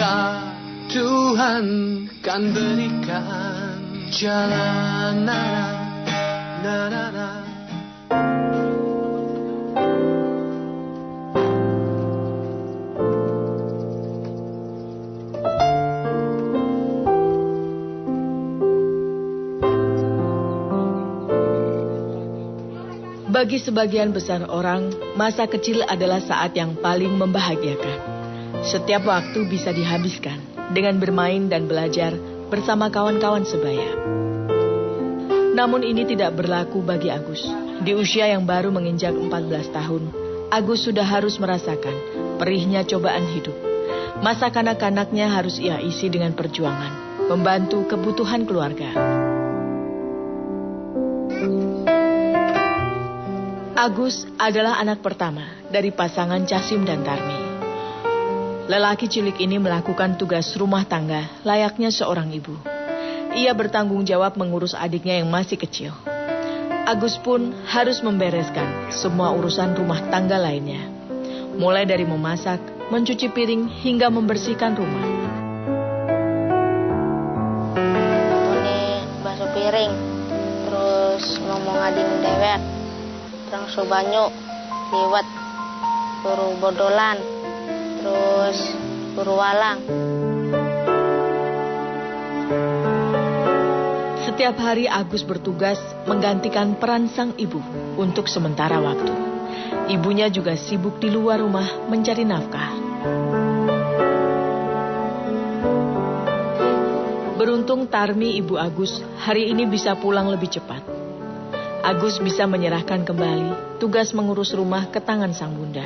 maka Tuhan kan berikan jalan. Bagi sebagian besar orang, masa kecil adalah saat yang paling membahagiakan. Setiap waktu bisa dihabiskan dengan bermain dan belajar bersama kawan-kawan sebaya. Namun ini tidak berlaku bagi Agus. Di usia yang baru menginjak 14 tahun, Agus sudah harus merasakan perihnya cobaan hidup. Masa kanak-kanaknya harus ia isi dengan perjuangan, membantu kebutuhan keluarga. Agus adalah anak pertama dari pasangan Casim dan Tarmi. Lelaki cilik ini melakukan tugas rumah tangga layaknya seorang ibu. Ia bertanggung jawab mengurus adiknya yang masih kecil. Agus pun harus membereskan semua urusan rumah tangga lainnya. Mulai dari memasak, mencuci piring, hingga membersihkan rumah. Ini basuh piring, terus ngomong ading dewek. Terang banyu, liwat, buru bodolan, terus buru walang. Setiap hari Agus bertugas menggantikan peran sang ibu untuk sementara waktu. Ibunya juga sibuk di luar rumah mencari nafkah. Beruntung Tarmi ibu Agus hari ini bisa pulang lebih cepat. Agus bisa menyerahkan kembali tugas mengurus rumah ke tangan sang bunda.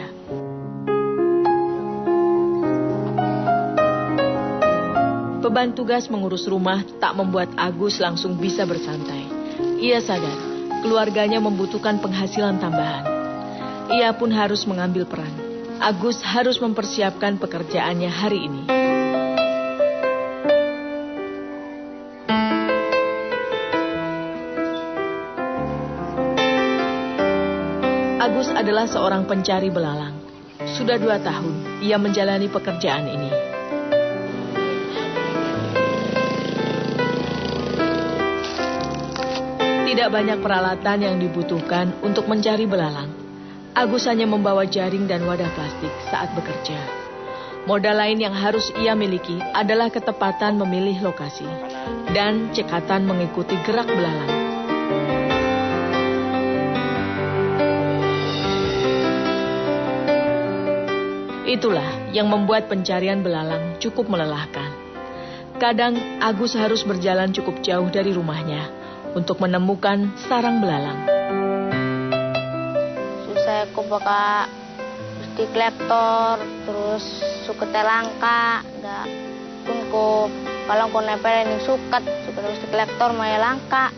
Beban tugas mengurus rumah tak membuat Agus langsung bisa bersantai. Ia sadar keluarganya membutuhkan penghasilan tambahan. Ia pun harus mengambil peran. Agus harus mempersiapkan pekerjaannya hari ini. Agus adalah seorang pencari belalang. Sudah 2 tahun ia menjalani pekerjaan ini. Tidak banyak peralatan yang dibutuhkan untuk mencari belalang. Agus hanya membawa jaring dan wadah plastik saat bekerja. Modal lain yang harus ia miliki adalah ketepatan memilih lokasi dan cekatan mengikuti gerak belalang. Itulah yang membuat pencarian belalang cukup melelahkan. Kadang Agus harus berjalan cukup jauh dari rumahnya untuk menemukan sarang belalang. Susah aku pakai stick lektor, terus suket langka, dah pun ko kalau ko nepel ini suket stick lektor maya langka.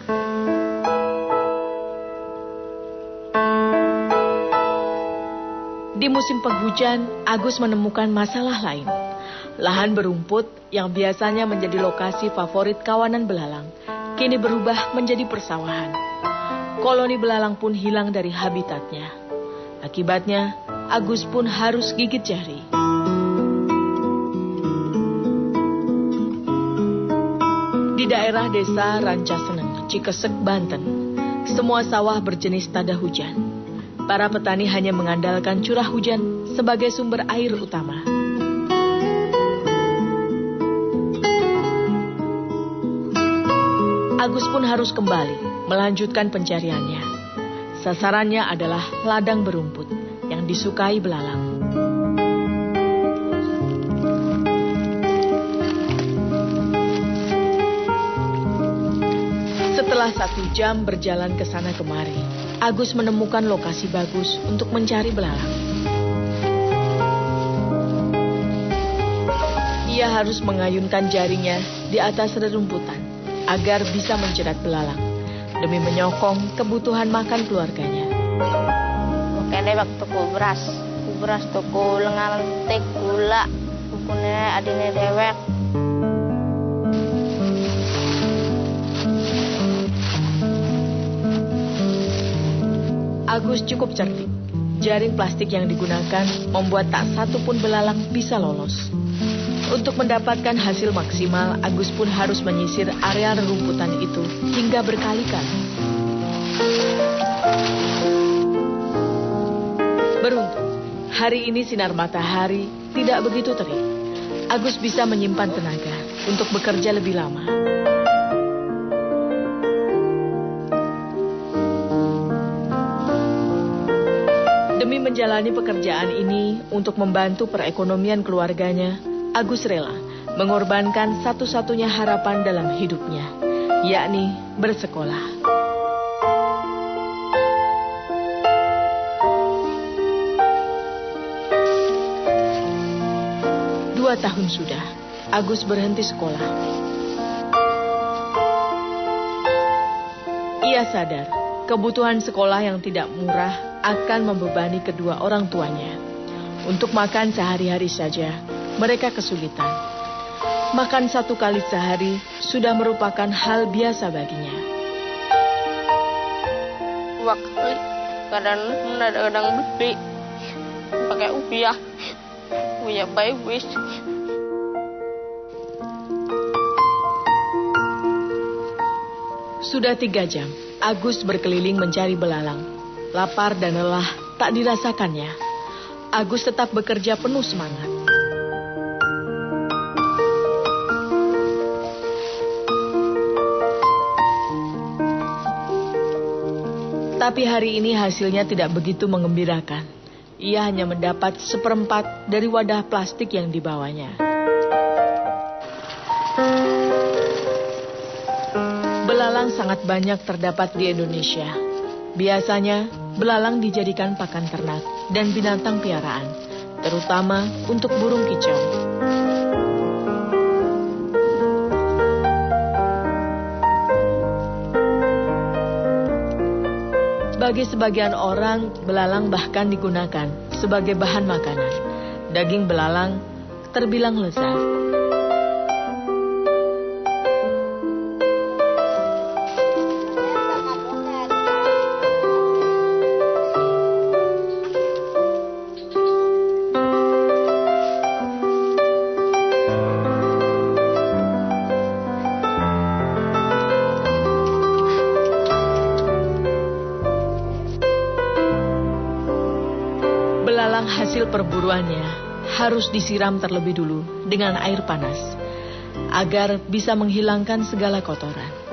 Di musim penghujan, Agus menemukan masalah lain. Lahan berumput yang biasanya menjadi lokasi favorit kawanan belalang, kini berubah menjadi persawahan. Koloni belalang pun hilang dari habitatnya. Akibatnya, Agus pun harus gigit jari. Di daerah desa Rancaseneng, Cikesek, Banten, semua sawah berjenis tada hujan. Para petani hanya mengandalkan curah hujan sebagai sumber air utama. Agus pun harus kembali melanjutkan pencariannya. Sasarannya adalah ladang berumput yang disukai belalang. Setelah 1 jam berjalan ke sana kemari, Agus menemukan lokasi bagus untuk mencari belalang. Ia harus mengayunkan jaringnya di atas rerumputan agar bisa menjerat belalang demi menyokong kebutuhan makan keluarganya. Oke deh waktu beras tuku lengan lentik gula, bukune adine dewek. Agus cukup cerdik. Jaring plastik yang digunakan membuat tak satu pun belalang bisa lolos. Untuk mendapatkan hasil maksimal, Agus pun harus menyisir area rerumputan itu hingga berkali-kali. Beruntung, hari ini sinar matahari tidak begitu terik. Agus bisa menyimpan tenaga untuk bekerja lebih lama. Demi menjalani pekerjaan ini untuk membantu perekonomian keluarganya, Agus rela mengorbankan satu-satunya harapan dalam hidupnya, yakni bersekolah. Dua tahun sudah, Agus berhenti sekolah. Ia sadar, kebutuhan sekolah yang tidak murah akan membebani kedua orang tuanya. Untuk makan sehari-hari saja, mereka kesulitan. Makan 1 kali sehari sudah merupakan hal biasa baginya. 2 kali, kadang-kadang beli pakai upiah, punya bagus. Sudah 3 jam, Agus berkeliling mencari belalang. Lapar dan lelah tak dirasakannya. Agus tetap bekerja penuh semangat. Tapi hari ini hasilnya tidak begitu mengembirakan. Ia hanya mendapat 1/4 dari wadah plastik yang dibawanya. Belalang sangat banyak terdapat di Indonesia. Biasanya, belalang dijadikan pakan ternak dan binatang piaraan, terutama untuk burung kicau. Bagi sebagian orang, belalang bahkan digunakan sebagai bahan makanan. Daging belalang terbilang lezat. Belalang hasil perburuannya harus disiram terlebih dulu dengan air panas agar bisa menghilangkan segala kotoran.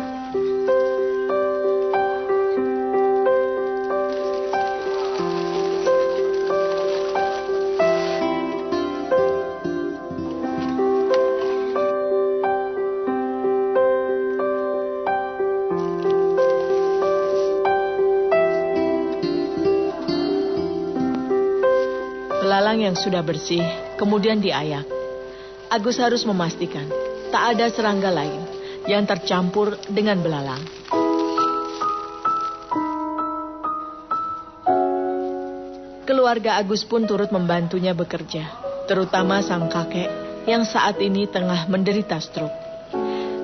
Belalang yang sudah bersih kemudian diayak. Agus harus memastikan tak ada serangga lain yang tercampur dengan belalang. Keluarga Agus pun turut membantunya bekerja, terutama sang kakek yang saat ini tengah menderita stroke.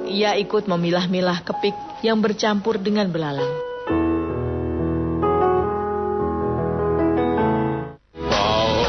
Ia ikut memilah-milah kepik yang bercampur dengan belalang.